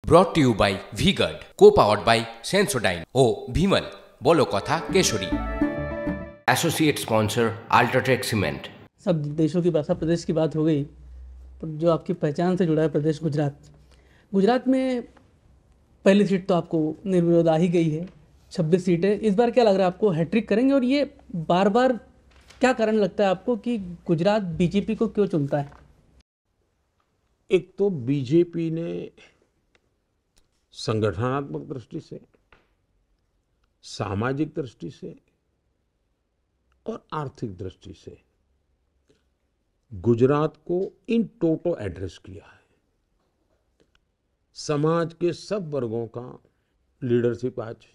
Brought to you by V-Guard, co powered by Sensodyne ओ भीमल, बोलो कथा केशरी। Associate sponsor UltraTech Cement. सब देशों की भाषा प्रदेश की बात हो गई, पर जो आपकी पहचान से जुड़ा है प्रदेश गुजरात में पहली सीट तो आपको निर्विरोध आ ही गई है। 26 सीटें इस बार क्या लग रहा है आपको हैट्रिक करेंगे? और ये बार बार क्या कारण लगता है आपको कि गुजरात बीजेपी को क्यों चुनता है? एक तो बीजेपी ने संगठनात्मक दृष्टि से, सामाजिक दृष्टि से और आर्थिक दृष्टि से गुजरात को इन टोटो एड्रेस किया है। समाज के सब वर्गों का लीडरशिप आज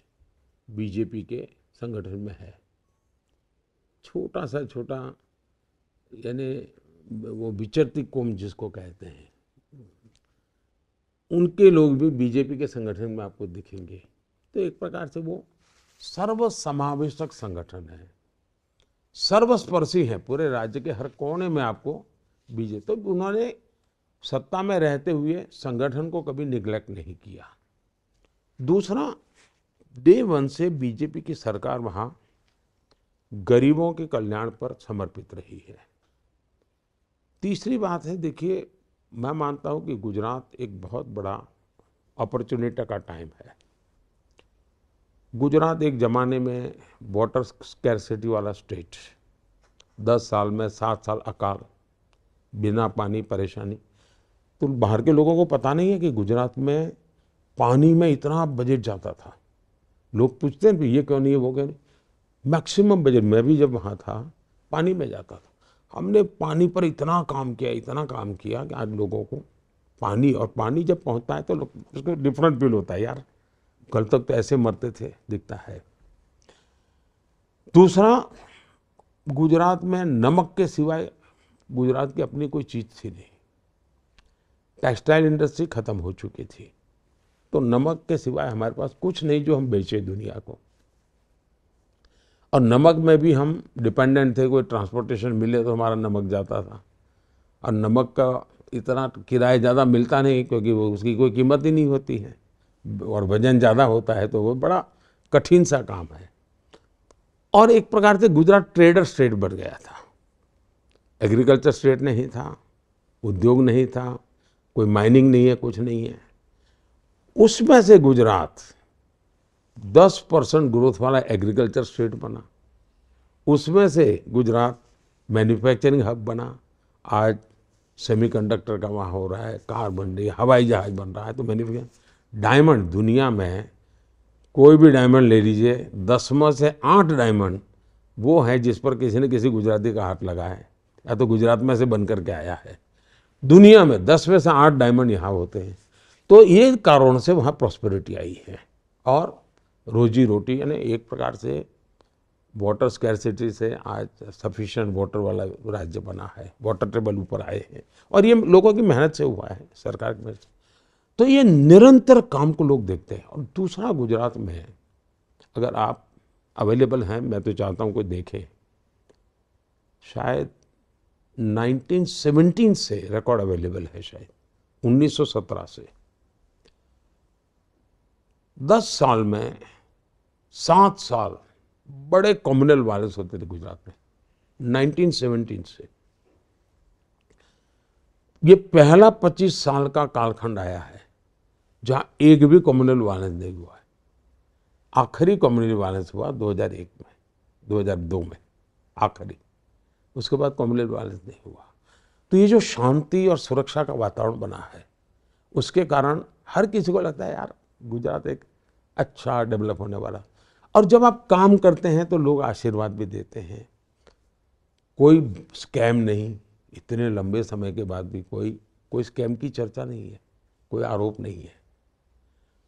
बीजेपी के संगठन में है। छोटा सा छोटा यानी वो विचरती कौम जिसको कहते हैं, उनके लोग भी बीजेपी के संगठन में आपको दिखेंगे। तो एक प्रकार से वो सर्वसमावेशक संगठन है, सर्वस्पर्शी है। पूरे राज्य के हर कोने में आपको बीजेपी, तो उन्होंने सत्ता में रहते हुए संगठन को कभी निग्लेक्ट नहीं किया। दूसरा, डे वन से बीजेपी की सरकार वहां गरीबों के कल्याण पर समर्पित रही है। तीसरी बात है, देखिए, मैं मानता हूं कि गुजरात एक बहुत बड़ा अपॉर्चुनिटी का टाइम है। गुजरात एक जमाने में वाटर स्कैरसिटी वाला स्टेट, 10 साल में 7 साल अकाल, बिना पानी परेशानी। तो बाहर के लोगों को पता नहीं है कि गुजरात में पानी में इतना बजट जाता था। लोग पूछते हैं ये क्यों नहीं है, वो क्यों नहीं। मैक्सिमम बजट, मैं भी जब वहाँ था, पानी में जाता था। हमने पानी पर इतना काम किया कि आज लोगों को पानी जब पहुँचता है तो उसको डिफरेंट फील होता है, यार कल तक तो ऐसे मरते थे, दिखता है। दूसरा, गुजरात में नमक के सिवाय गुजरात की अपनी कोई चीज थी नहीं। टेक्सटाइल इंडस्ट्री खत्म हो चुकी थी, तो नमक के सिवाय हमारे पास कुछ नहीं जो हम बेचे दुनिया को। और नमक में भी हम डिपेंडेंट थे, कोई ट्रांसपोर्टेशन मिले तो हमारा नमक जाता था। और नमक का इतना किराया ज़्यादा मिलता नहीं, क्योंकि वो उसकी कोई कीमत ही नहीं होती है और वजन ज़्यादा होता है, तो वो बड़ा कठिन सा काम है। और एक प्रकार से गुजरात ट्रेडर स्टेट बन गया था। एग्रीकल्चर स्टेट नहीं था, उद्योग नहीं था, कोई माइनिंग नहीं है, कुछ नहीं है। उसमें से गुजरात 10% ग्रोथ वाला एग्रीकल्चर स्टेट बना। उसमें से गुजरात मैन्युफैक्चरिंग हब बना। आज सेमीकंडक्टर का वहाँ हो रहा है, कार बन रही है, हवाई जहाज बन रहा है। तो मैन्युफैक्चरिंग, डायमंड, दुनिया में कोई भी डायमंड ले लीजिए, 10 में से 8 डायमंड वो है जिस पर किसी ने किसी गुजराती का हाथ लगा है, या तो गुजरात में से बन करके आया है। दुनिया में 10 में से 8 डायमंड यहाँ होते हैं। तो ये कारण से वहाँ प्रॉस्पेरिटी आई है और रोजी रोटी, यानी एक प्रकार से वाटर स्कैरसिटी से आज सफिशिएंट वाटर वाला राज्य बना है, वाटर टेबल ऊपर आए हैं। और ये लोगों की मेहनत से हुआ है, सरकार की मेहनत से। तो ये निरंतर काम को लोग देखते हैं। और दूसरा, गुजरात में अगर आप अवेलेबल हैं, मैं तो चाहता हूँ कोई देखे, शायद 1917 से रिकॉर्ड अवेलेबल है, शायद 1917 से 10 साल में 7 साल बड़े कम्युनल वायलेंस होते थे गुजरात में। 1917 से ये पहला 25 साल का कालखंड आया है जहां एक भी कम्युनल वायलेंस नहीं हुआ है। आखिरी कम्युनल वायलेंस हुआ 2001 में, 2002 में आखिरी। उसके बाद कम्युनल वायलेंस नहीं हुआ। तो ये जो शांति और सुरक्षा का वातावरण बना है, उसके कारण हर किसी को लगता है यार गुजरात एक अच्छा डेवलप होने वाला। और जब आप काम करते हैं तो लोग आशीर्वाद भी देते हैं। कोई स्कैम नहीं, इतने लंबे समय के बाद भी कोई स्कैम की चर्चा नहीं है, कोई आरोप नहीं है।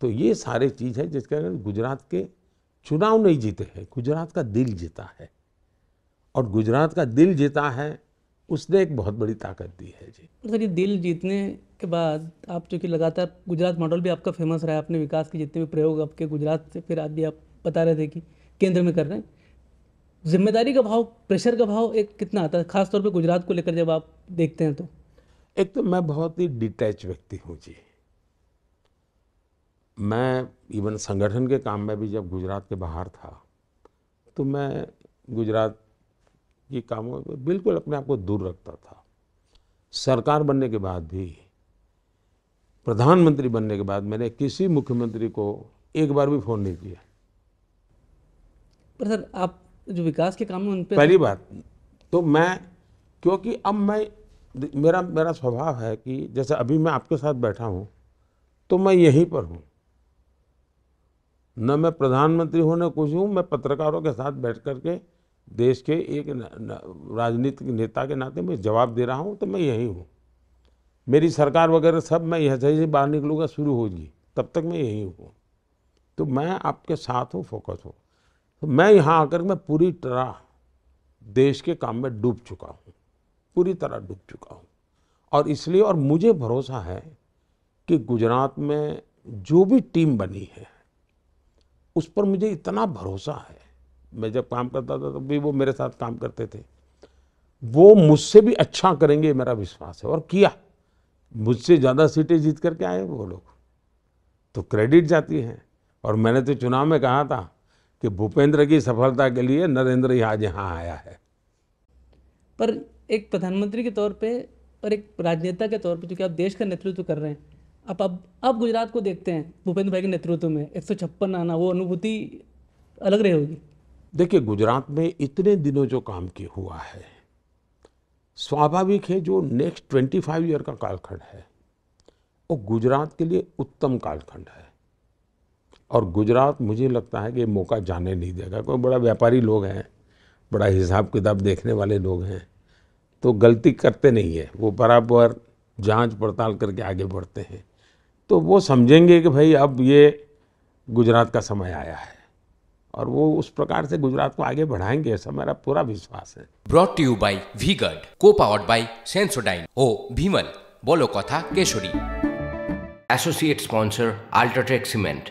तो ये सारे चीज़ है जिसके कारण गुजरात के चुनाव नहीं जीते हैं, गुजरात का दिल जीता है। और गुजरात का दिल जीता है, उसने एक बहुत बड़ी ताकत दी है जी। सर, ये दिल जीतने के बाद आप जो कि लगातार गुजरात मॉडल भी आपका फेमस रहा है, अपने विकास के जितने भी प्रयोग आपके गुजरात से फिर आज भी आप बता रहे थे कि केंद्र में कर रहे हैं। जिम्मेदारी का भाव, प्रेशर का भाव एक कितना आता है, खासतौर पे गुजरात को लेकर जब आप देखते हैं तो? एक तो मैं बहुत ही डिटैच व्यक्ति हूँ जी। मैं इवन संगठन के काम में भी जब गुजरात के बाहर था तो मैं गुजरात की कामों में बिल्कुल अपने आप को दूर रखता था। सरकार बनने के बाद भी, प्रधानमंत्री बनने के बाद मैंने किसी मुख्यमंत्री को एक बार भी फ़ोन नहीं किया। पर सर आप जो विकास के काम हैं उन पे पहली बात तो मैं, क्योंकि अब मैं, मेरा स्वभाव है कि जैसे अभी मैं आपके साथ बैठा हूँ तो मैं यहीं पर हूँ, न मैं प्रधानमंत्री हूँ न कुछ हूँ, मैं पत्रकारों के साथ बैठ कर के देश के एक राजनीतिक नेता के नाते मैं जवाब दे रहा हूँ, तो मैं यहीं हूँ। मेरी सरकार वगैरह सब मैं यहाँ से बाहर निकलूँगा शुरू होगी, तब तक मैं यहीं हूँ। तो मैं आपके साथ हूँ, फोकस हूँ। तो मैं यहाँ आकर मैं पूरी तरह देश के काम में डूब चुका हूँ, पूरी तरह डूब चुका हूँ। और इसलिए, और मुझे भरोसा है कि गुजरात में जो भी टीम बनी है उस पर मुझे इतना भरोसा है। मैं जब काम करता था तब भी वो मेरे साथ काम करते थे, वो मुझसे भी अच्छा करेंगे मेरा विश्वास है। और किया, मुझसे ज़्यादा सीटें जीत करके आए वो लोग, तो क्रेडिट जाती है। और मैंने तो चुनाव में कहा था कि भूपेंद्र की सफलता के लिए नरेंद्र ही आज यहाँ आया है। पर एक प्रधानमंत्री के तौर पे और एक राजनेता के तौर पे, क्योंकि आप देश का नेतृत्व कर रहे हैं, अब गुजरात को देखते हैं भूपेंद्र भाई के नेतृत्व में 156 आना, वो अनुभूति अलग रही होगी। देखिए, गुजरात में इतने दिनों जो काम किया हुआ है, स्वाभाविक है जो नेक्स्ट 25 ईयर का कालखंड है वो गुजरात के लिए उत्तम कालखंड है। और गुजरात, मुझे लगता है कि मौका जाने नहीं देगा। कोई बड़ा व्यापारी लोग हैं, बड़ा हिसाब किताब देखने वाले लोग हैं, तो गलती करते नहीं है, वो बराबर जांच पड़ताल करके आगे बढ़ते हैं। तो वो समझेंगे कि भाई अब ये गुजरात का समय आया है, और वो उस प्रकार से गुजरात को आगे बढ़ाएंगे, ऐसा मेरा पूरा विश्वास है। Brought to you by V-Guard, co powered by Sensodyne ओ भीमल, बोलो कथा केशरी। Associate sponsor UltraTech cement.